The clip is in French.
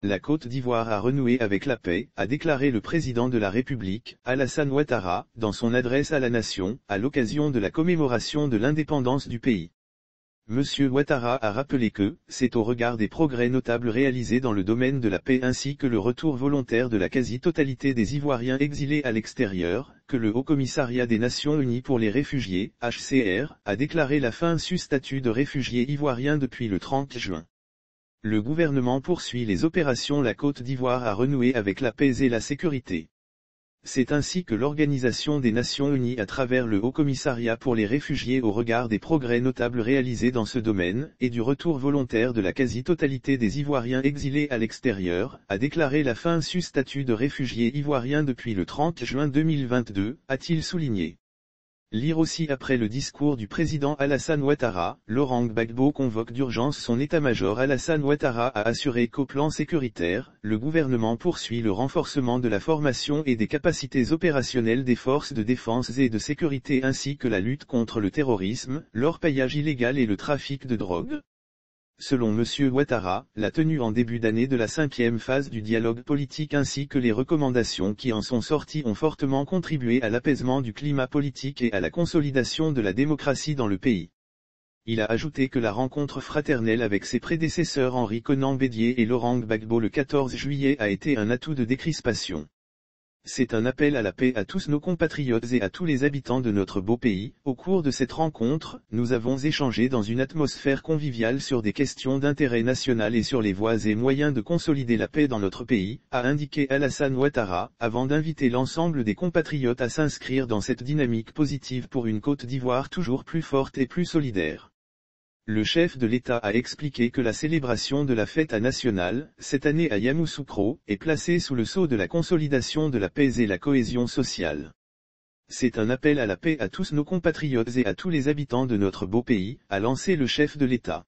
La Côte d'Ivoire a renoué avec la paix, a déclaré le président de la République, Alassane Ouattara, dans son adresse à la nation, à l'occasion de la commémoration de l'indépendance du pays. Monsieur Ouattara a rappelé que, c'est au regard des progrès notables réalisés dans le domaine de la paix ainsi que le retour volontaire de la quasi-totalité des Ivoiriens exilés à l'extérieur, que le Haut-Commissariat des Nations Unies pour les réfugiés, HCR, a déclaré la fin du statut de réfugié ivoirien depuis le 30 juin. Le gouvernement poursuit les opérations. La Côte d'Ivoire a renoué avec la paix et la sécurité. C'est ainsi que l'Organisation des Nations Unies à travers le Haut-Commissariat pour les réfugiés au regard des progrès notables réalisés dans ce domaine, et du retour volontaire de la quasi-totalité des Ivoiriens exilés à l'extérieur, a déclaré la fin du statut de réfugié ivoirien depuis le 30 juin 2022, a-t-il souligné. Lire aussi après le discours du président Alassane Ouattara, Laurent Gbagbo convoque d'urgence son état-major. Alassane Ouattara a assuré qu'au plan sécuritaire, le gouvernement poursuit le renforcement de la formation et des capacités opérationnelles des forces de défense et de sécurité ainsi que la lutte contre le terrorisme, l'orpaillage illégal et le trafic de drogue. Selon M. Ouattara, la tenue en début d'année de la 5e phase du dialogue politique ainsi que les recommandations qui en sont sorties ont fortement contribué à l'apaisement du climat politique et à la consolidation de la démocratie dans le pays. Il a ajouté que la rencontre fraternelle avec ses prédécesseurs Henri Konan Bédié et Laurent Gbagbo le 14 juillet a été un atout de décrispation. C'est un appel à la paix à tous nos compatriotes et à tous les habitants de notre beau pays. Au cours de cette rencontre, nous avons échangé dans une atmosphère conviviale sur des questions d'intérêt national et sur les voies et moyens de consolider la paix dans notre pays, a indiqué Alassane Ouattara, avant d'inviter l'ensemble des compatriotes à s'inscrire dans cette dynamique positive pour une Côte d'Ivoire toujours plus forte et plus solidaire. Le chef de l'État a expliqué que la célébration de la fête nationale, cette année à Yamoussoukro, est placée sous le sceau de la consolidation de la paix et la cohésion sociale. C'est un appel à la paix à tous nos compatriotes et à tous les habitants de notre beau pays, a lancé le chef de l'État.